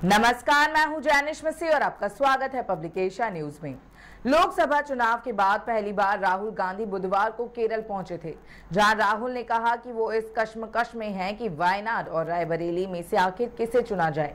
नमस्कार, मैं हूं जैनिश मसीह और आपका स्वागत है पब्लिक एशिया न्यूज में। लोकसभा चुनाव के बाद पहली बार राहुल गांधी बुधवार को केरल पहुंचे थे, जहां राहुल ने कहा कि वो इस कश्मकश में हैं कि वायनाड और रायबरेली में से आखिर किसे चुना जाए।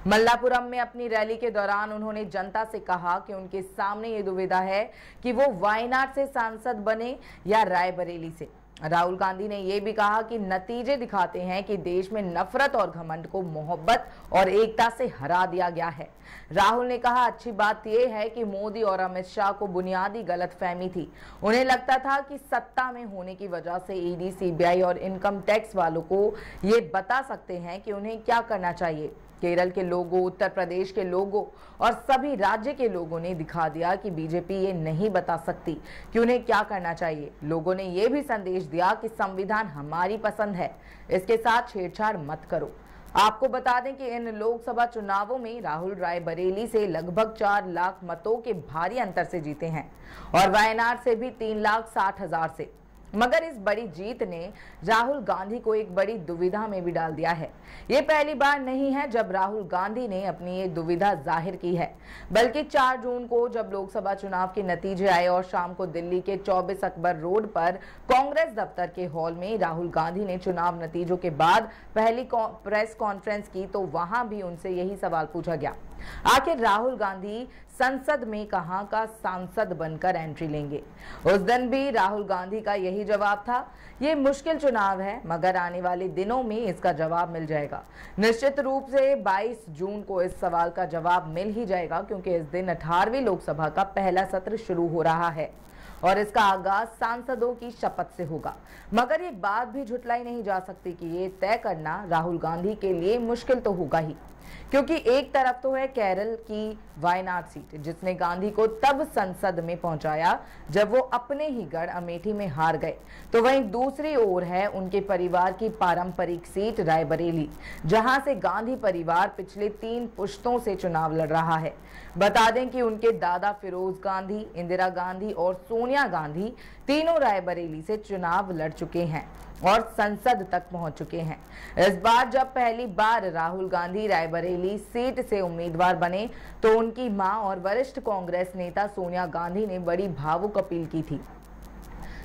मल्लापुरम में अपनी रैली के दौरान उन्होंने जनता से कहा कि उनके सामने ये दुविधा है कि वो वायनाड से सांसद बने या रायबरेली से। राहुल गांधी ने यह भी कहा कि नतीजे दिखाते हैं कि देश में नफरत और घमंड को मोहब्बत और एकता से हरा दिया गया है। राहुल ने कहा, अच्छी बात यह है कि मोदी और अमित शाह को बुनियादी गलतफहमी थी। उन्हें लगता था कि सत्ता में होने की वजह से ईडी, सीबीआई और इनकम टैक्स वालों को ये बता सकते हैं कि उन्हें क्या करना चाहिए। केरल के लोगों, उत्तर प्रदेश के लोगों और सभी राज्य के लोगों ने दिखा दिया कि बीजेपी ये नहीं बता सकती कि उन्हें क्या करना चाहिए। लोगों ने ये भी संदेश दिया कि संविधान हमारी पसंद है, इसके साथ छेड़छाड़ मत करो। आपको बता दें कि इन लोकसभा चुनावों में राहुल रायबरेली से लगभग 4 लाख मतों के भारी अंतर से जीते हैं और वायनाड से भी 3,60,000 से। मगर इस बड़ी जीत ने राहुल गांधी को एक बड़ी दुविधा में भी डाल दिया है। ये पहली बार नहीं है जब राहुल गांधी ने अपनी ये दुविधा जाहिर की है, बल्कि 4 जून को जब लोकसभा चुनाव के नतीजे आए और शाम को दिल्ली के 24 अकबर रोड पर कांग्रेस दफ्तर के हॉल में राहुल गांधी ने चुनाव नतीजों के बाद पहली प्रेस कॉन्फ्रेंस की, तो वहां भी उनसे यही सवाल पूछा गया, आखिर राहुल गांधी संसद में कहां का सांसद बनकर एंट्री लेंगे। उस दिन भी राहुल गांधी का यही जवाब था, ये मुश्किल चुनाव है मगर आने वाले दिनों में इसका जवाब मिल जाएगा। निश्चित रूप से 22 जून को इस सवाल का जवाब मिल ही जाएगा, क्योंकि इस दिन 18वीं लोकसभा का पहला सत्र शुरू हो रहा है और इसका आगाज सांसदों की शपथ से होगा। मगर ये बात भी झुटलाई नहीं जा सकती कि ये तय करना राहुल गांधी के लिए मुश्किल तो होगा ही, क्योंकि एक तरफ तो है केरल की वायनाड सीट, जिसने गांधी को तब संसद में पहुंचाया जब वो अपने ही गढ़ अमेठी में हार गए, तो वहीं दूसरी ओर है उनके परिवार की पारंपरिक सीट रायबरेली, जहां से गांधी परिवार पिछले 3 पुश्तों से चुनाव लड़ रहा है। बता दें कि उनके दादा फिरोज गांधी, इंदिरा गांधी और सोनिया गांधी तीनों रायबरेली से चुनाव लड़ चुके हैं और संसद तक पहुंच चुके हैं। इस बार जब पहली बार राहुल गांधी रायबरेली सीट से उम्मीदवार बने, तो उनकी मां और वरिष्ठ कांग्रेस नेता सोनिया गांधी ने बड़ी भावुक अपील की थी।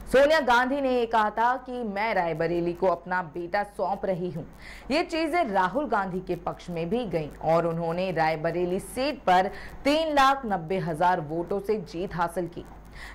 सोनिया गांधी ने कहा था कि मैं रायबरेली को अपना बेटा सौंप रही हूं। ये चीजें राहुल गांधी के पक्ष में भी गईं और उन्होंने रायबरेली सीट पर 3,90,000 वोटों से जीत हासिल की।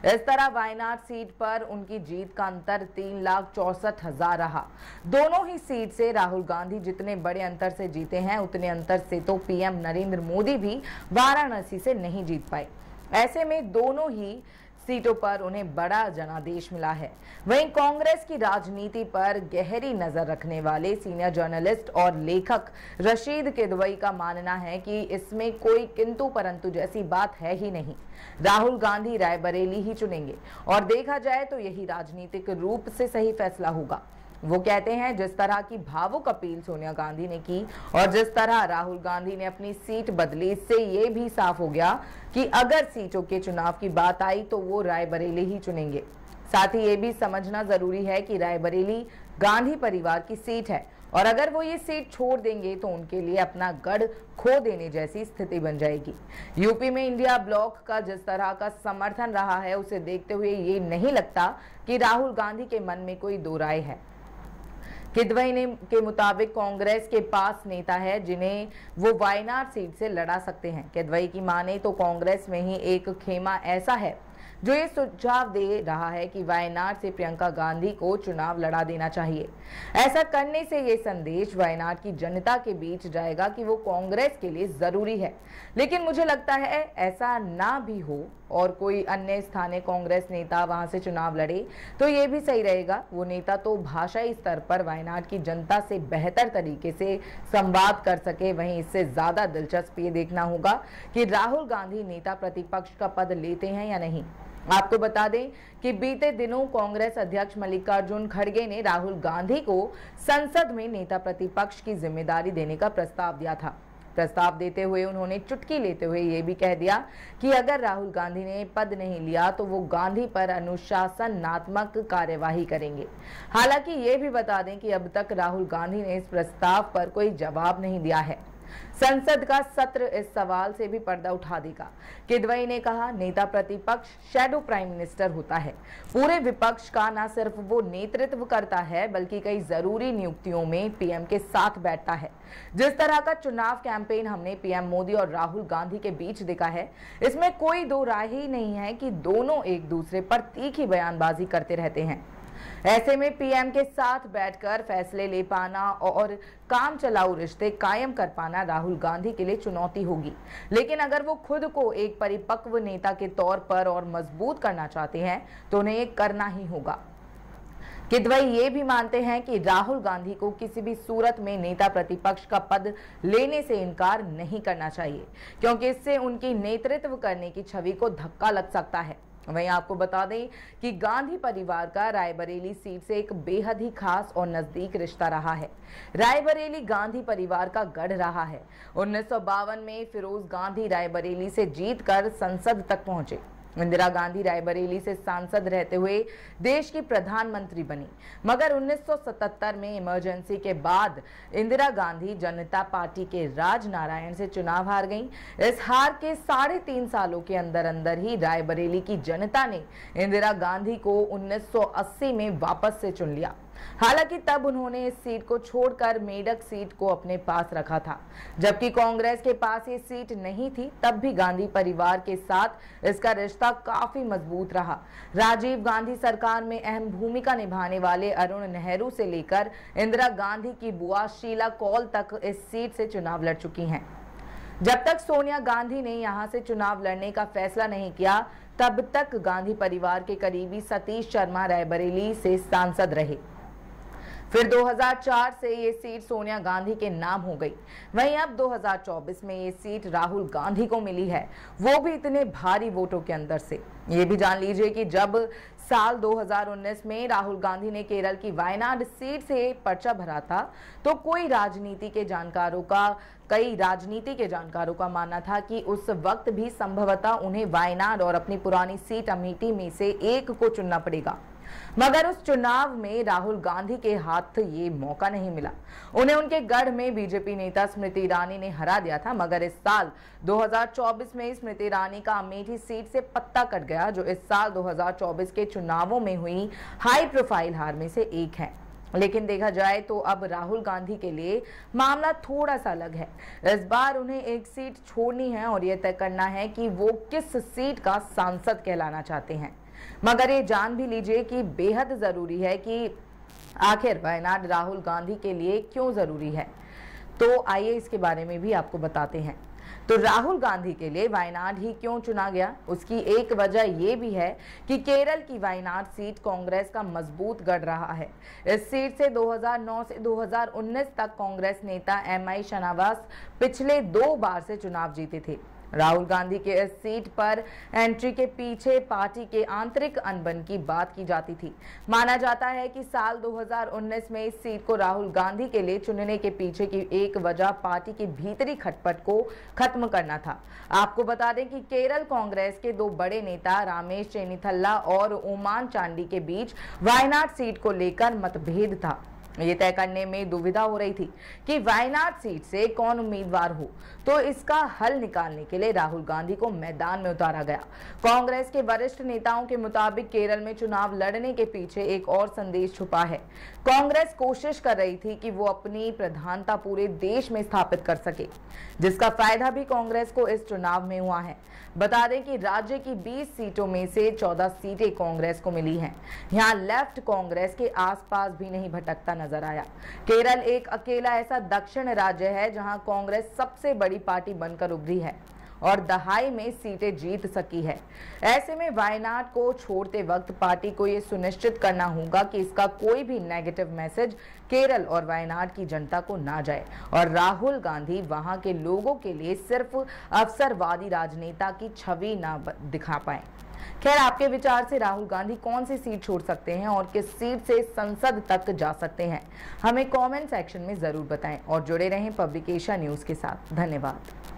इस तरह वायनाड सीट पर उनकी जीत का अंतर 3,64,000 रहा। दोनों ही सीट से राहुल गांधी जितने बड़े अंतर से जीते हैं, उतने अंतर से तो पीएम नरेंद्र मोदी भी वाराणसी से नहीं जीत पाए। ऐसे में दोनों ही सीटों पर उन्हें बड़ा जनादेश मिला है। वहीं कांग्रेस की राजनीति पर गहरी नजर रखने वाले सीनियर जर्नलिस्ट और लेखक रशीद किदवई का मानना है कि इसमें कोई किंतु परंतु जैसी बात है ही नहीं। राहुल गांधी रायबरेली ही चुनेंगे और देखा जाए तो यही राजनीतिक रूप से सही फैसला होगा। वो कहते हैं, जिस तरह की भावुक अपील सोनिया गांधी ने की और जिस तरह राहुल गांधी ने अपनी सीट बदली, इससे ये भी साफ हो गया कि अगर सीटों के चुनाव की बात आई तो वो रायबरेली ही चुनेंगे। साथ ही ये भी समझना जरूरी है कि रायबरेली गांधी परिवार की सीट है और अगर वो ये सीट छोड़ देंगे तो उनके लिए अपना गढ़ खो देने जैसी स्थिति बन जाएगी। यूपी में इंडिया ब्लॉक का जिस तरह का समर्थन रहा है, उसे देखते हुए ये नहीं लगता कि राहुल गांधी के मन में कोई दो राय है। किदवई के मुताबिक कांग्रेस के पास नेता है जिन्हें वो वायनाड सीट से लड़ा सकते हैं। किदवई की माने तो कांग्रेस में ही एक खेमा ऐसा है जो ये सुझाव दे रहा है कि वायनाड से प्रियंका गांधी को चुनाव लड़ा देना चाहिए। ऐसा करने से ये संदेश वायनाड की जनता के बीच जाएगा कि वो कांग्रेस के लिए जरूरी है। लेकिन मुझे लगता है ऐसा ना भी हो और कोई अन्य स्थानीय कांग्रेस नेता वहां से चुनाव लड़े तो ये भी सही रहेगा। वो नेता तो भाषाई स्तर पर वायनाड की जनता से बेहतर तरीके से संवाद कर सके। वहीं इससे ज्यादा दिलचस्प ये देखना होगा कि राहुल गांधी नेता प्रतिपक्ष का पद लेते हैं या नहीं। आपको बता दें कि बीते दिनों कांग्रेस अध्यक्ष मल्लिकार्जुन खड़गे ने राहुल गांधी को संसद में नेता प्रतिपक्ष की जिम्मेदारी देने का प्रस्ताव दिया था। प्रस्ताव देते हुए उन्होंने चुटकी लेते हुए ये भी कह दिया कि अगर राहुल गांधी ने पद नहीं लिया तो वो गांधी पर अनुशासनात्मक कार्यवाही करेंगे। हालांकि ये भी बता दें कि अब तक राहुल गांधी ने इस प्रस्ताव पर कोई जवाब नहीं दिया है। संसद का सत्र इस सवाल से भी पर्दा उठा देगा। किदवई ने कहा, नेता प्रतिपक्ष शैडो प्राइम मिनिस्टर होता है। पूरे विपक्ष का न सिर्फ वो नेतृत्व करता है बल्कि कई जरूरी नियुक्तियों में पीएम के साथ बैठता है। जिस तरह का चुनाव कैंपेन हमने पीएम मोदी और राहुल गांधी के बीच देखा है, इसमें कोई दो राय ही नहीं है कि दोनों एक दूसरे पर तीखी बयानबाजी करते रहते हैं। ऐसे में पीएम के साथ बैठकर फैसले ले पाना और काम चलाऊ रिश्ते कायम कर पाना राहुल गांधी के लिए चुनौती होगी। लेकिन अगर वो खुद को एक परिपक्व नेता के तौर पर और मजबूत करना चाहते हैं तो उन्हें ये करना ही होगा। किदवई ये भी मानते हैं कि राहुल गांधी को किसी भी सूरत में नेता प्रतिपक्ष का पद लेने से इनकार नहीं करना चाहिए, क्योंकि इससे उनकी नेतृत्व करने की छवि को धक्का लग सकता है। वहीं आपको बता दें कि गांधी परिवार का रायबरेली सीट से एक बेहद ही खास और नजदीक रिश्ता रहा है। रायबरेली गांधी परिवार का गढ़ रहा है। 1952 में फिरोज गांधी रायबरेली से जीतकर संसद तक पहुंचे। इंदिरा गांधी रायबरेली से सांसद रहते हुए देश की प्रधानमंत्री बनी, मगर 1977 में इमरजेंसी के बाद इंदिरा गांधी जनता पार्टी के राजनारायण से चुनाव हार गईं। इस हार के 3.5 सालों के अंदर अंदर ही रायबरेली की जनता ने इंदिरा गांधी को 1980 में वापस से चुन लिया। हालांकि तब उन्होंने इस सीट को छोड़कर मेडक सीट को अपने पास रखा था, जबकि कांग्रेस के पास ये सीट नहीं थी। तब भी गांधी परिवार के साथ इसका रिश्ता काफी मजबूत रहा। राजीव गांधी सरकार में अहम भूमिका निभाने वाले अरुण नेहरू से लेकर इंदिरा गांधी की बुआ शीला कौल तक इस सीट से चुनाव लड़ चुकी हैं। जब तक सोनिया गांधी ने यहां से चुनाव लड़ने का फैसला नहीं किया, तब तक गांधी परिवार के करीबी सतीश शर्मा रायबरेली से सांसद रहे। फिर 2004 से ये सीट सोनिया गांधी के नाम हो गई। वहीं अब 2024 में ये सीट राहुल गांधी को मिली है, वो भी इतने भारी वोटों के अंदर से। ये भी जान लीजिए कि जब साल 2019 में राहुल गांधी ने केरल की वायनाड सीट से पर्चा भरा था, तो कई राजनीति के जानकारों का मानना था कि उस वक्त भी संभवतः उन्हें वायनाड और अपनी पुरानी सीट अमेठी में से एक को चुनना पड़ेगा। मगर उस चुनाव में राहुल गांधी के हाथ ये मौका नहीं मिला। उन्हें उनके गढ़ में बीजेपी नेता स्मृति ईरानी ने हरा दिया था, मगर इस साल 2024 में स्मृति ईरानी का अमेठी सीट से पत्ता कट गया, जो इस साल 2024 के चुनावों में हुई हाई प्रोफाइल हार में से एक है। लेकिन देखा जाए तो अब राहुल गांधी के लिए मामला थोड़ा सा अलग है। इस बार उन्हें एक सीट छोड़नी है और यह तय करना है कि वो किस सीट का सांसद कहलाना चाहते हैं। मगर ये जान भी लीजिए कि बेहद जरूरी है कि आखिर वायनाड राहुल गांधी के लिए क्यों जरूरी है। तो आइए इसके बारे में भी आपको बताते हैं। तो राहुल गांधी के लिए वायनाड ही क्यों चुना गया, उसकी एक वजह ये भी है कि केरल की वायनाड सीट कांग्रेस का मजबूत गढ़ रहा है। इस सीट से 2009 से 2019 तक कांग्रेस नेता एमआई शनावास पिछले 2 बार से चुनाव जीते थे। राहुल गांधी के इस सीट पर एंट्री के पीछे पार्टी के आंतरिक अनबन की बात की जाती थी। माना जाता है कि साल 2019 में इस सीट को राहुल गांधी के लिए चुनने के पीछे की एक वजह पार्टी की भीतरी खटपट को खत्म करना था। आपको बता दें कि केरल कांग्रेस के 2 बड़े नेता रमेश चेन्निथल्ला और ओमान चांडी के बीच वायनाड सीट को लेकर मतभेद था। ये तय करने में दुविधा हो रही थी कि वायनाड सीट से कौन उम्मीदवार हो, तो इसका हल निकालने के लिए राहुल गांधी को मैदान में उतारा गया। कांग्रेस के वरिष्ठ नेताओं के मुताबिक केरल में चुनाव लड़ने के पीछे एक और संदेश छुपा है। कांग्रेस कोशिश कर रही थी कि वो अपनी प्रधानता पूरे देश में स्थापित कर सके, जिसका फायदा भी कांग्रेस को इस चुनाव में हुआ है। बता दें कि राज्य की 20 सीटों में से 14 सीटें कांग्रेस को मिली हैं। यहाँ लेफ्ट कांग्रेस के आसपास भी नहीं भटकता नजर आया। केरल एक अकेला ऐसा दक्षिण राज्य है जहां कांग्रेस सबसे बड़ी पार्टी बनकर उभरी है और दहाई में सीटें जीत सकी है। ऐसे में वायनाड को छोड़ते वक्त पार्टी को ये सुनिश्चित करना होगा कि इसका कोई भी नेगेटिव मैसेज केरल और वायनाड की जनता को ना जाए और राहुल गांधी वहां के लोगों के लिए सिर्फ अवसरवादी राजनेता की छवि ना दिखा पाए। खैर, आपके विचार से राहुल गांधी कौन सी सीट छोड़ सकते हैं और किस सीट से संसद तक जा सकते हैं, हमें कमेंट सेक्शन में जरूर बताएं और जुड़े रहें पब्लिकेशन न्यूज के साथ। धन्यवाद।